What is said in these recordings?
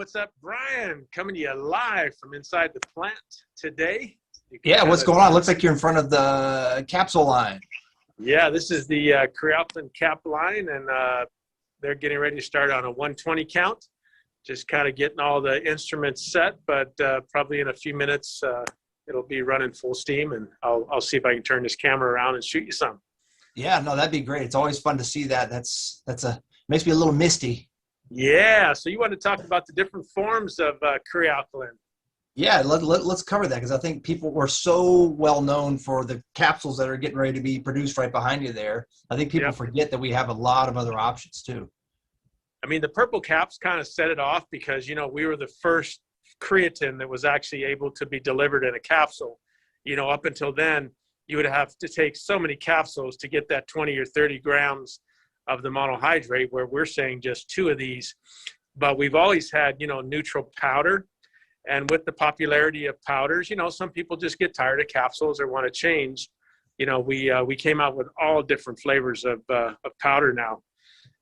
what's up, Brian? Coming to you live from inside the plant today. Yeah, what's going on? Looks like you're in front of the capsule line. Yeah, this is the Kre-Alkalyn cap line, and they're getting ready to start on a 120 count. Just kind of getting all the instruments set, but probably in a few minutes it'll be running full steam, and I'll see if I can turn this camera around and shoot you some. Yeah, no, that'd be great. It's always fun to see that. Makes me a little misty. Yeah, so you want to talk about the different forms of Kre-Alkalyn? Yeah, let's cover that, because I think people were so well known for the capsules that are getting ready to be produced right behind you there. I think people forget that we have a lot of other options too. I mean, the purple caps kind of set it off because, you know, we were the first creatine that was actually able to be delivered in a capsule. You know, up until then, you would have to take so many capsules to get that 20 or 30 grams of the monohydrate, where we're saying just 2 of these. But we've always had, you know, neutral powder. And with the popularity of powders, you know, some people just get tired of capsules or want to change. You know, we came out with all different flavors of powder now.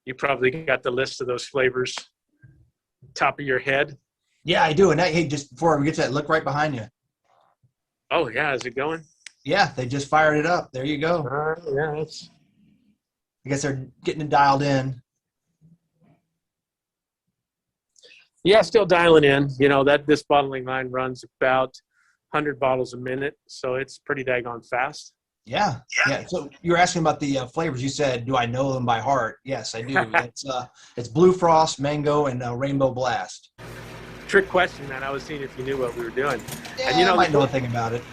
You probably got the list of those flavors top of your head. Yeah, I do. And hey, just before we get to that, look right behind you. Oh, yeah. Is it going? Yeah, they just fired it up. There you go. Yeah, I guess they're getting it dialed in. Yeah, still dialing in. You know, this bottling line runs about 100 bottles a minute, so it's pretty daggone fast. Yeah. So you were asking about the flavors. You said, do I know them by heart? Yes, I do. It's Blue Frost, Mango, and Rainbow Blast. Trick question, man. I was seeing if you knew what we were doing. Yeah, and, you know, I might know a thing about it.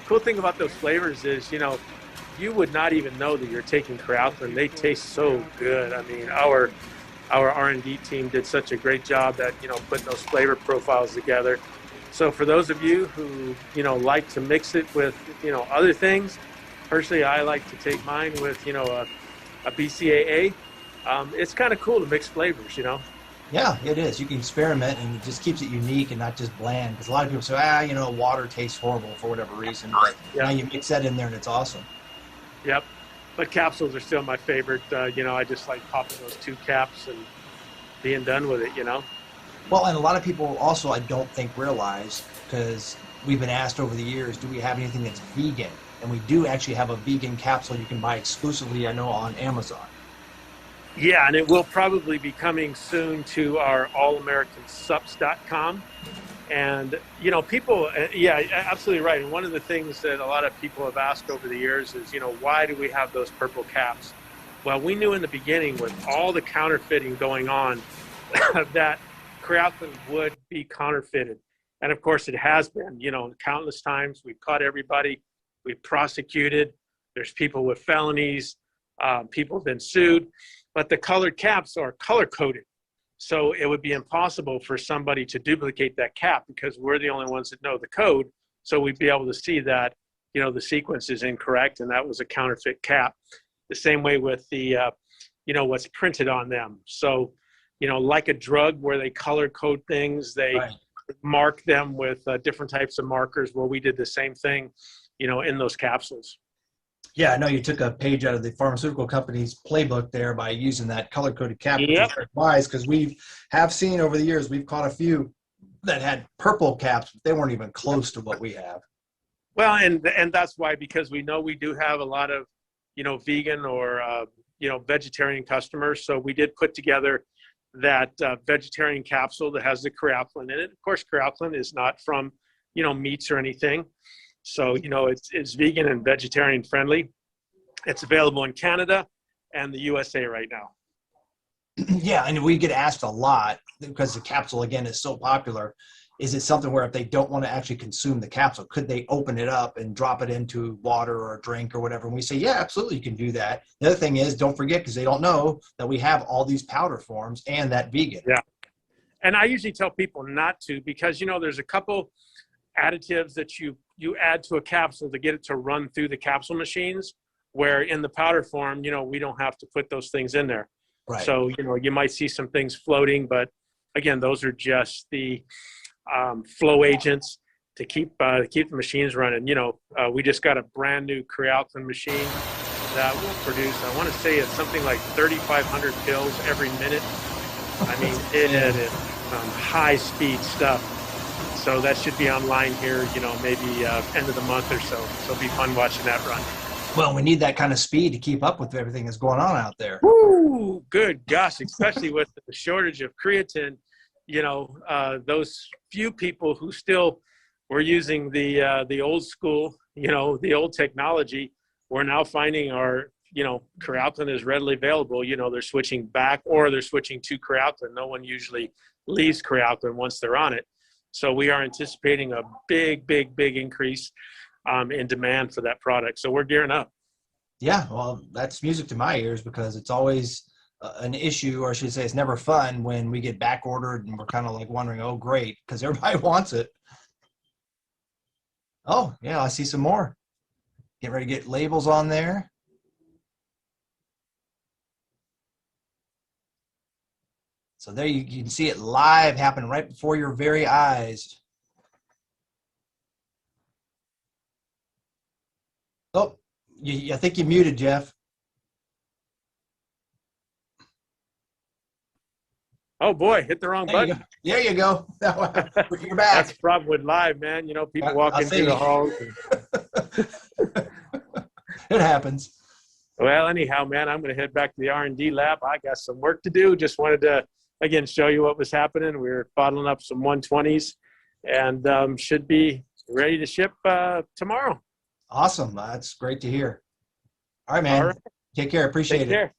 Cool thing about those flavors is, you know, you would not even know that you're taking Kre-Alkalyn. They taste so good. I mean, our R&D team did such a great job at, you know, putting those flavor profiles together. So for those of you who, you know, like to mix it with, you know, other things, personally, I like to take mine with, you know, a BCAA. It's kind of cool to mix flavors, you know. Yeah, it is. You can experiment, and it just keeps it unique and not just bland. Because a lot of people say, you know, water tastes horrible for whatever reason. But now you mix that in there, and it's awesome. Yep. But capsules are still my favorite. You know, I just like popping those 2 caps and being done with it, you know. Well, and a lot of people also, I don't think, realize, because we've been asked over the years, do we have anything that's vegan? And we do actually have a vegan capsule you can buy exclusively, I know, on Amazon. Yeah, and it will probably be coming soon to our allamericansups.com. And, you know, people, yeah, absolutely right. And one of the things that a lot of people have asked over the years is, you know, why do we have those purple caps? Well, we knew in the beginning, with all the counterfeiting going on, that Kre-Alkalyn would be counterfeited. And of course it has been, you know, countless times. We've caught everybody, we've prosecuted, there's people with felonies, people have been sued, but the colored caps are color coded. So it would be impossible for somebody to duplicate that cap, because we're the only ones that know the code. So we'd be able to see that, you know, the sequence is incorrect and that was a counterfeit cap. The same way with the, you know, what's printed on them. So, you know, like a drug where they color code things, they mark them with different types of markers. Well, we did the same thing, you know, in those capsules. Yeah, I know you took a page out of the pharmaceutical company's playbook there by using that color-coded cap. Yep. Wise, because we have seen over the years, we've caught a few that had purple caps, but they weren't even close to what we have. Well, and that's why, because we know we do have a lot of, you know, vegan or, you know, vegetarian customers. So we did put together that vegetarian capsule that has the Kre-Alkalyn in it. Of course, Kre-Alkalyn is not from, you know, meats or anything. So, you know, it's vegan and vegetarian friendly. It's available in Canada and the USA right now. Yeah, and we get asked a lot, because the capsule, again, is so popular. Is it something where if they don't want to actually consume the capsule, could they open it up and drop it into water or a drink or whatever? And we say, yeah, absolutely, you can do that. The other thing is, don't forget, because they don't know that we have all these powder forms and that vegan. Yeah. And I usually tell people not to, because, you know, there's a couple additives that you add to a capsule to get it to run through the capsule machines, where in the powder form, you know, we don't have to put those things in there. Right. So, you know, you might see some things floating, but again, those are just the flow agents to keep the machines running. You know, we just got a brand new Kre-Alkalyn machine that will produce, I want to say it's something like 3,500 pills every minute. I mean, high speed stuff. So that should be online here, you know, maybe end of the month or so. So it'll be fun watching that run. Well, we need that kind of speed to keep up with everything that's going on out there. Woo, good gosh, especially with the shortage of creatine, you know, those few people who still were using the old school, you know, the old technology, we're now finding our, you know, Kre-Alkalyn is readily available. You know, they're switching back or they're switching to Kre-Alkalyn. No one usually leaves Kre-Alkalyn once they're on it. So we are anticipating a big increase in demand for that product. So we're gearing up. Yeah, well, that's music to my ears because it's always an issue, or I should say it's never fun when we get back ordered and we're kind of like wondering, oh, great, because everybody wants it. Oh, yeah, I see some more. Get ready to get labels on there. So there you can see it live happen right before your very eyes. Oh, I think you muted, Jeff. Oh boy, hit the wrong button. There you go. You're back. That's the problem with live, man. You know, people walk into the halls. It happens. Well, anyhow, man, I'm going to head back to the R&D lab. I got some work to do. Just wanted to, again, show you what was happening. We were bottling up some 120s and should be ready to ship tomorrow. Awesome. That's great to hear. All right, man. All right. Take care. Appreciate it. Take care.